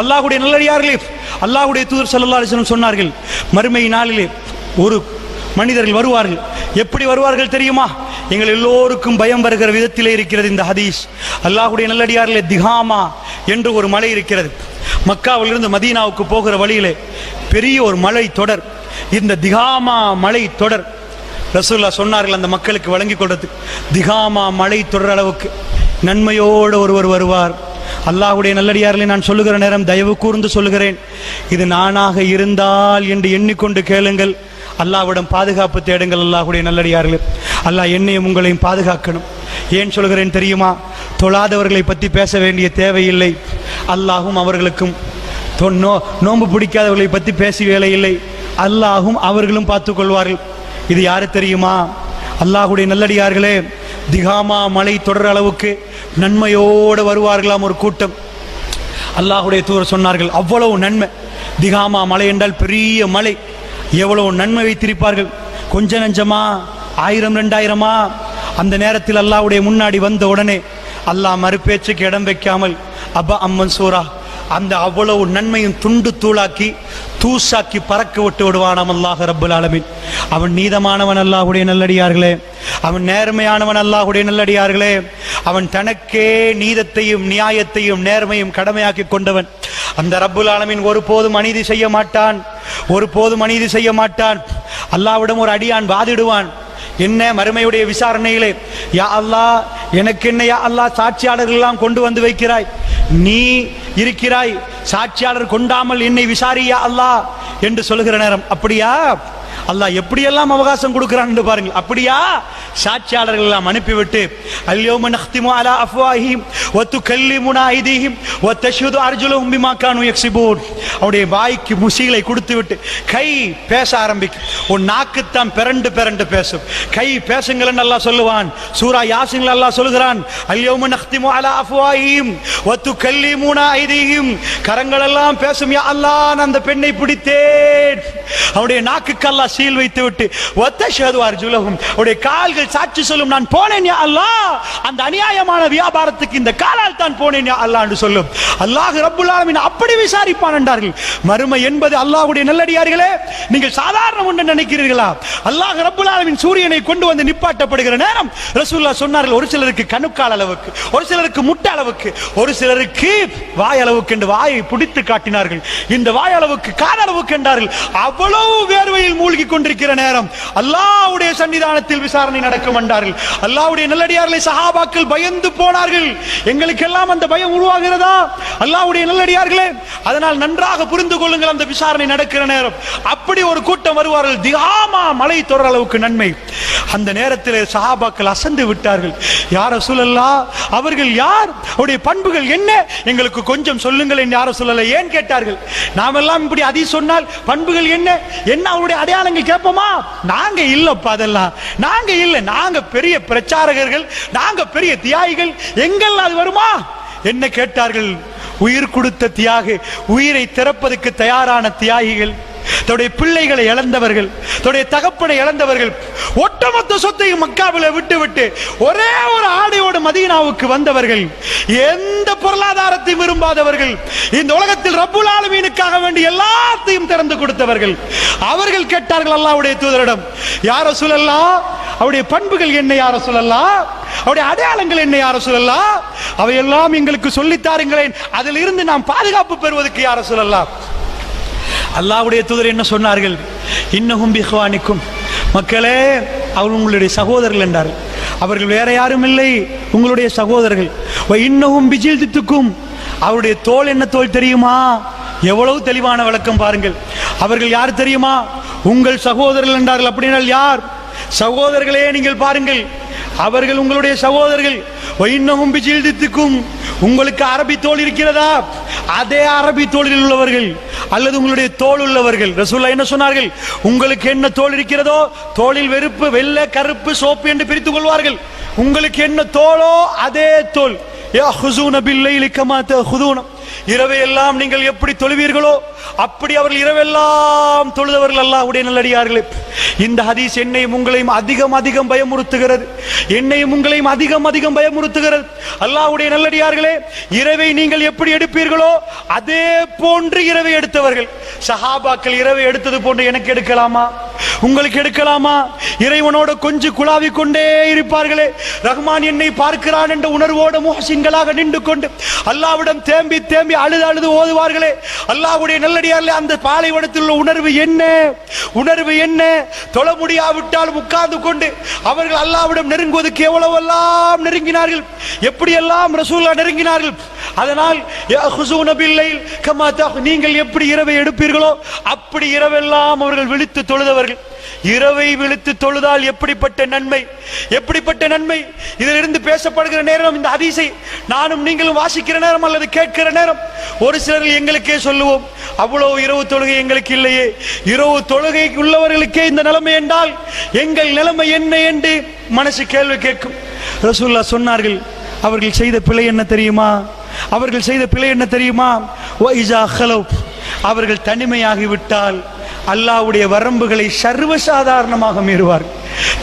அல்லாஹ்வுடைய நல்லடியார்களே, அல்லாஹ்வுடைய தூதர் ஸல்லல்லாஹு அலைஹி வஸல்லம் சொன்னார்கள், மறுமை நாளிலே ஒரு மனிதர்கள் வருவார்கள். எப்படி வருவார்கள் தெரியுமா? எங்கள் எல்லோருக்கும் பயம் வருகிற விதத்திலே இருக்கிறது இந்த ஹதீஸ். அல்லாஹ்வுடைய நல்லடியார்களே, திகாமா என்று ஒரு மலை இருக்கிறது. மக்காவிலிருந்து மதீனாவுக்கு போகிற வழியிலே பெரிய ஒரு மலை தொடர், இந்த திகாமா மலை தொடர். ரசூலுல்லாஹ் சொன்னார்கள் அந்த மக்களுக்கு வழங்கி கொள்றது, திகாமா மலை தொடர் அளவுக்கு நன்மையோடு ஒருவர் வருவார். அல்லாஹ்வுடைய நல்லடியார்களே, நான் சொல்லுகிற நேரம் தயவு கூர்ந்து சொல்லுகிறேன், இது நானாக இருந்தால் என்று எண்ணிக்கொண்டு கேளுங்கள். அல்லாஹ்விடம் பாதுகாப்பு தேடுங்கள். அல்லாஹ்வுடைய நல்லடியார்களே, அல்லாஹ் என்னையும் உங்களையும் பாதுகாக்கணும். ஏன் சொல்கிறேன் தெரியுமா? தொழாதவர்களை பற்றி பேச வேண்டிய தேவையில்லை. அல்லாஹும் அவர்களுக்கும் நோன்பு பிடிக்காதவர்களை பற்றி பேசி வேலை இல்லை. அல்லாஹும் அவர்களும் பார்த்துக் கொள்வார்கள். இது யாரு தெரியுமா? அல்லாஹ்வுடைய நல்லடியார்களே, திகாமா மலை தொடர் அளவுக்கு நன்மையோடு வருவார்களாம் ஒரு கூட்டம். அல்லாஹ்வுடைய தூதர் சொன்னார்கள், அவ்வளவு நன்மை. திகாமா மலை என்றால் பெரிய மலை, எவ்வளவு நன்மை வைத்திருப்பார்கள். கொஞ்ச நஞ்சமா, 1000 2000 அந்த நேரத்தில் அல்லாஹ்வுடைய முன்னாடி வந்த உடனே அல்லாஹ் மறுபேச்சுக்கு இடம் வைக்காமல் அபா அம்மன்சூரா அந்த அவ்வளவு நன்மையும் துண்டு தூளாக்கி தூசாக்கி பறக்க விட்டு விடுவானாம் அல்லாஹ் ரப்புல் ஆலமீன். அவன் நீதமானவன் அல்லாஹ்வுடைய நல்லடியார்களே, அவன் நேர்மையானவன் அல்லாஹ்வுடைய நல்லடியார்களே. அவன் தனக்கே நீதத்தையும் நியாயத்தையும் நேர்மையும் கடமையாக்கி கொண்டவன். அந்த ரப்புல் ஆலமீன் ஒருபோதும் அநீதி செய்ய மாட்டான், ஒருபோதும் அநீதி செய்ய மாட்டான். அல்லாஹ்விடம் ஒரு அடியான் வாதிடுவான், என்ன மறுமையுடைய விசாரணையிலே, யா அல்லாஹ் எனக்கு என்ன யா அல்லாஹ் சாட்சியாளர்கள் எல்லாம் கொண்டு வந்து வைக்கிறாய், நீ இருக்கிறாய், சாட்சியாளர் கொண்டாமல் என்னை விசாரியா அல்லாஹ் என்று சொல்லுகிற நேரம், அப்படியா அல்லாஹ் எப்படியெல்லாம் அவகாசம் கொடுக்கிறான் என்று பாருங்கள். அப்படியா சாட்சியாளர்கள் எல்லாம் அனுப்பிவிட்டு, அல்யௌம நக்திமு அலா அஃப்வாஹிஹிம் வ துகல்லிமுனா ஐதீஹிம் வ தஷ்ஹது அர்ஜுலுஹும் பிமா கானூ யக்ஸிபூன். அவருடைய வாய்க்கு முசீலை கொடுத்து விட்டு கை பேச ஆரம்பிக்கும். உன் நாக்குத்தான் பிறண்டு பிறண்டு பேசும், கை பேசுங்கள் என்று அல்லாஹ் சொல்லுவான். சூரா யாசின் அல்லாஹ் சொல்கிறான், அல்யௌம நக்திமு அலா அஃப்வாஹிஹிம் வ துகல்லிமுனா ஐதீஹிம். கரங்கள் எல்லாம் பேசும், யா அல்லாஹ் நான் அந்த பெண்ணை பிடித்தேன். அவருடைய நாக்குக்கு அல்லாஹ் சீல் வைத்து விட்டு வ தஷ்ஹது அர்ஜுலுஹும், அவருடைய கால்கள் சாட்சி சொல்லும், நான் போனேன் யா அல்லாஹ், அந்த அநியாயமான வியாபாரத்துக்கு இந்த காலால் தான் போனேன் யா அல்லாஹ் என்று சொல்லும். அல்லாஹ் ரப்புல் ஆலமீன் அப்படி விசாரிப்பான் என்றார்கள். மறுமை என்பது அல்லாஹ்வுடைய நல்லடியார்களே, நீங்கள் சாதாரண ஒன்று நினைக்கிறீர்களா? அல்லாஹ் ரப்புல் ஆலமீன் சூரியனை கொண்டு வந்து நிப்பாட்டப்படுகிற நேரம் ரசூலுல்லாஹ் சொன்னார்கள், ஒரு சிலருக்கு கணுக்கால் அளவுக்கு, ஒரு சிலருக்கு முட்டை அளவுக்கு, ஒரு சிலருக்கு வாய் அளவுக்கு என்று வாயை பிடித்து காட்டினார்கள். இந்த வாய் அளவுக்கு கால் அளவுக்கு என்றார்கள். அவ்வளவு வேர்வையில் மூழ்கி கொண்டிருக்கிற நேரம் அல்லாஹ்வுடைய சன்னிதானத்தில் விசாரணை நடக்கும் என்றார்கள். அல்லாஹ்வுடைய நல்லடியார்களை சஹாபாக்கள் பயந்து போனார்கள். எங்களுக்கெல்லாம் அந்த பயம் உருவாகிறதா? அல்லாஹ்வுடைய நல்லடியார்களே, அதனால் நன்றாக புரிந்து கொள்ளுங்கள், அந்த விசாரணை நடக்கிற நேரம் அப்படி ஒரு கூட்டம் வருவார்கள். திகாமா மலை தொடர் அளவுக்கு நன்மை. அந்த நேரத்தில் சஹாபாக்கள் அசந்து விட்டார்கள். யா ரசூலல்லாஹ், அவர்கள் யார், அவருடைய பண்புகள் என்ன, எங்களுக்கு கொஞ்சம் சொல்லுங்கள் என்று யா ரசூலல்லாஹ் ஏன் கேட்டார்கள்? நாமெல்லாம் இப்படி அதி சொன்னால் பண்புகள் என்ன என்ன அவருடைய அடையாளங்கள் கேட்போமா? நாங்க இல்லப்பா, அதெல்லாம் நாங்க இல்ல, நாங்க பெரிய பிரச்சாரகர்கள், நாங்க பெரிய தியாகிகள், எங்கள் அது வருமா என்ன கேட்டார்கள்? உயிர் கொடுத்த தியாகி, உயிரை திறப்பதற்கு தயாரான தியாகிகள், தன்னுடைய பிள்ளைகளை இழந்தவர்கள், தன்னுடைய தகப்பனை இழந்தவர்கள், ஒட்டுமொத்த சொத்தையும் மக்காவில விட்டு விட்டு ஒரே ஒரு ஆடையோடு மதீனாவுக்கு வந்தவர்கள், எந்த பொருளாதாரத்தையும் விரும்பாதவர்கள், இந்த உலகத்தில் ரப்புல் ஆலமீனுக்காக வேண்டி எல்லாத்தையும் திறந்து கொடுத்தவர்கள். அவர்கள் கேட்டார்கள் அல்லாஹ்வுடைய தூதரிடம், யா ரசூலல்லாஹ், அவருடைய பண்புகள் என்ன யா ரசூலல்லாஹ், அவருடைய அடையாளங்கள் என்ன யா ரசூலல்லாஹ், அவையெல்லாம் எங்களுக்கு சொல்லித் தாருங்களேன், அதில் இருந்து நாம் பாதுகாப்பு பெறுவதற்கு யா ரசூலல்லாஹ். அல்லாஹ்வுடைய தூதர் என்ன சொன்னார்கள்? இன்னஹும் பிஹ்வானிக்கும், மக்களே அவர் உங்களுடைய சகோதரர்கள் என்றார்கள். அவர்கள் வேற யாரும் இல்லை, உங்களுடைய சகோதரர்கள். இன்னஹும் பிஜில்தித்துக்கும், அவருடைய தோல் என்ன தோல் தெரியுமா? எவ்வளவு தெளிவான விளக்கம் பாருங்கள். அவர்கள் யார் தெரியுமா? உங்கள் சகோதரர்கள் என்றார்கள். அப்படினால் யார்? சகோதரர்களே நீங்கள் பாருங்கள், அவர்கள் உங்களுடைய சகோதரர்கள். இன்னஹும் பிஜில்தித்துக்கும், உங்களுக்கு அரபி தோல் இருக்கிறதா? அதே அரபி தோளில் உள்ளவர்கள் அல்லது உங்களுடைய தோல் உள்ளவர்கள். ரசூலுல்லாஹ் என்ன சொன்னார்கள்? உங்களுக்கு என்ன தோல் இருக்கிறதோ, தோளில் வெறுப்பு, வெள்ளை, கருப்பு, சோப்பு என்று பிரித்துக் கொள்வார்கள். உங்களுக்கு என்ன தோலோ அதே தோல். யஹுஸூன பில்லைலி கமா தஹுதூன, இரவையெல்லாம் நீங்கள் எப்படி தொழுவீர்களோ அப்படி அவர்கள் இரவெல்லாம் தொழுதவர்கள் அல்லாஹ்வுடைய நல்லடியார்களே. இந்த ஹதீஸ் என்னையும் உங்களையும் அதிகம் அதிகம் பயமுறுத்துகிறது, என்னையும் உங்களையும் அதிகம் அதிகம் பயமுறுத்துகிறது. அல்லாஹ்வுடைய நல்லடியார்களே, இரவை நீங்கள் எப்படி எடுப்பீர்களோ அதே போன்று இரவை எடுத்தவர்கள் சஹாபாக்கள் இரவை எடுத்தது போன்று எனக்கு எடுக்கலாமா, உங்களுக்கு எடுக்கலாமா? இறைவனோட கொஞ்சம் குழாவி கொண்டே இருப்பார்களே, ரஹ்மான் என்னை பார்க்கிறான் என்ற உணர்வோடு முஹ்சின்களாக நின்று கொண்டு அல்லாஹ்விடம் தேம்பி தேம்பி அழுது அழுது ஓதுவார்களே. அல்லாஹ்வுடைய நல்லடியார்களே, அந்த பாலைவனத்தில் உள்ள உணர்வு என்ன, உணர்வு என்ன? தொழ முடியாவிட்டால் உட்கார்ந்து கொண்டு அவர்கள் அல்லாஹ்விடம் நெருங்குவதற்கு எவ்வளவெல்லாம் நெருங்கினார்கள், எப்படியெல்லாம் ரசூலுல்லாஹ் நெருங்கினார்கள். அதனால் யஹுஸூன பில்லைல் கமா நீங்கள் எப்படி இரவை எடுப்பீர்களோ அப்படி இரவெல்லாம் அவர்கள் விழித்து தொழுதவர்கள். இரவை விழித்து தொழுதால் எப்படிப்பட்ட நன்மை, எப்படிப்பட்ட நன்மை! இதிலிருந்து பேசப்படுகிற நேரம், இந்த ஹதீஸை நானும் நீங்களும் வாசிக்கிற நேரம் அல்லது கேட்கிற நேரம், ஒரு சிலர் எங்களுக்கே சொல்லுவோம், அவ்வளவு இரவு தொழுகை எங்களுக்கு இல்லையே, இரவு தொழுகை உள்ளவர்களுக்கே இந்த நிலைமை என்றால் எங்கள் நிலைமை என்ன என்று மனசு கேள்வி கேட்கும். ரசூலுல்லாஹ் சொன்னார்கள், அவர்கள் செய்த பிழை என்ன தெரியுமா? அவர்கள் செய்த பிழை என்ன தெரியுமா? அவர்கள் தனிமையாகிவிட்டால் அல்லாஹ்வுடைய வரம்புகளை சர்வசாதாரணமாக மீறுவார்.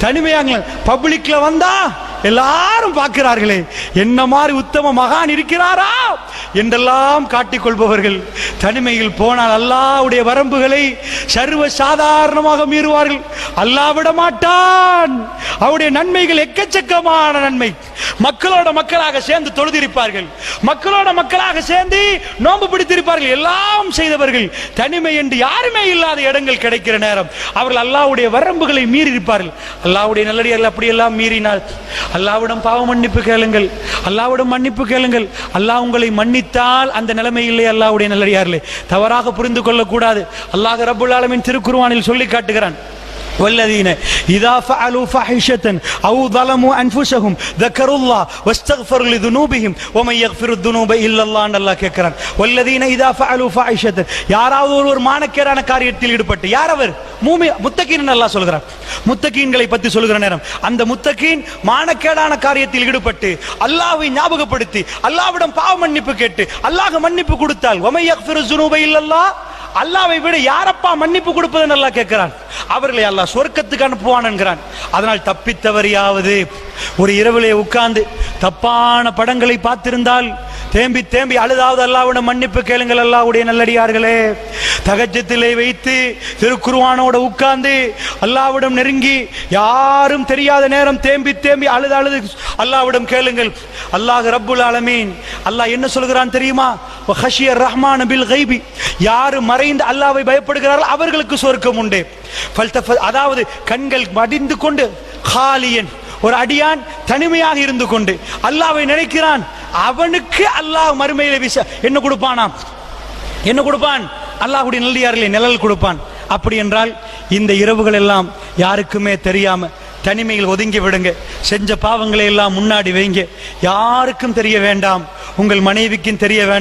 தனிமையாக பப்ளிக்ல வந்தா எல்லாரும் பார்க்கிறார்களே, என்ன மாதிரி உத்தம மகான் இருக்கிறாரா என்றெல்லாம் காட்டிக்கொள்பவர்கள் தனிமையில் போனால் அல்லாஹ்வுடைய வரம்புகளை சர்வ சாதாரணமாக மீறுவார்கள். அல்லாஹ் விட மாட்டான். அவருடைய நன்மைகள் எக்கச்சக்கமான நன்மை. மக்களோட மக்களாக சேர்ந்து தொழுதிருப்பார்கள், மக்களோட மக்களாக சேர்ந்து நோன்பு பிடித்திருப்பார்கள், எல்லாம் செய்தவர்கள். தனிமை என்று யாருமே இல்லாத இடங்கள் கிடைக்கிற நேரம் அவர்கள் அல்லாஹ்வுடைய வரம்புகளை மீறி இருப்பார்கள். அல்லாஹ்வுடைய நல்லடியார்கள் அப்படியெல்லாம் மீறினால் அல்லாஹ்விடம் பாவ மன்னிப்பு கேளுங்கள், அல்லாஹ்விடம் மன்னிப்பு கேளுங்கள். அல்லாஹ் உங்களை மன்னித்தால் அந்த நிலைமை இல்லை. அல்லாஹ்வுடைய நல்லடியார்களே, தவறாக புரிந்து கொள்ளக்கூடாது. அல்லாஹ் ரப்புல் ஆலமீன் திருக்குர்ஆனில் சொல்லி காட்டுகிறான், والذين إذا فعلوا فاحشة أو ظلموا أنفسهم ذكروا الله واستغفروا لذنوبهم ومن يغفر الذنوب إلا الله ان الله கேக்குறான். والذين إذا فعلوا فاحشة, யாராவது ஒரு மானக்கேடான காரியத்தில் ஈடுபட்டு, யார் அவர்? முத்தகீன் அல்லாஹ் சொல்கிறான். முத்தகீன்களை பற்றி சொல்கிற நேரம், அந்த முத்தகீன் மானக்கேடான காரியத்தில் ஈடுபட்டு அல்லாஹ்வை ஞாபகப்படுத்தி அல்லாஹ்விடம் பாவ மன்னிப்பு கேட்டு அல்லாஹ் மன்னிப்பு கொடுத்தால் ومن يغفر الذنوب إلا الله, அல்லாஹ்வை விட யாரப்பா மன்னிப்பு கொடுப்பதுன்னு அல்லாஹ் கேட்கிறான். அவர்களை அல்லாஹ் சொர்க்கத்துக்கு அனுப்புவான் என்கிறான். அதனால் தப்பித்தவரையாவது ஒரு இரவிலே உட்கார்ந்து தப்பான படங்களை பார்த்திருந்தால் தேம்பி தேம்பி அழுதாவது அல்லாஹ்விடம் மன்னிப்பு கேளுங்கள். அல்லாஹ்வுடைய நல்லடியார்களே, தஹஜ்ஜுதிலே வைத்து திருக்குர்ஆனோட உட்கார்ந்து அல்லாஹ்விடம் நெருங்கி யாரும் தெரியாத நேரம் தேம்பி தேம்பி அழுது அழுது அல்லாஹ்விடம் கேளுங்கள். அல்லாஹ் ரப்புல் ஆலமீன் அல்லாஹ் என்ன சொல்கிறான் தெரியுமா? வஹஷியர் ரஹ்மான் பில் கைபி, யாரு மறைந்து அல்லாஹ்வை பயப்படுகிறார்கள் அவர்களுக்கு சொர்க்கம் உண்டு. அதாவது கண்கள் மடிந்து கொண்டு ஹாலியன், ஒரு அடியான் தனிமையாக இருந்து கொண்டு அல்லாஹ்வை நினைக்கிறான், அவனுக்கு அல்லாஹ் மறுமையில என்ன கொடுப்பானாம்? என்ன கொடுப்பான்? அல்லாஹ்வுடைய நல்லடியார்களே நிழல் கொடுப்பான். அப்படி என்றால் இந்த இரவுகள் எல்லாம் யாருக்குமே தெரியாம தனிமையில் ஒதுங்கி விடுங்க. செஞ்ச பாவங்களை எல்லாம் முன்னாடி வைங்க, யாருக்கும் தெரிய வேண்டாம், உங்கள் மனைவிக்கும் தெரிய வேண்டாம்.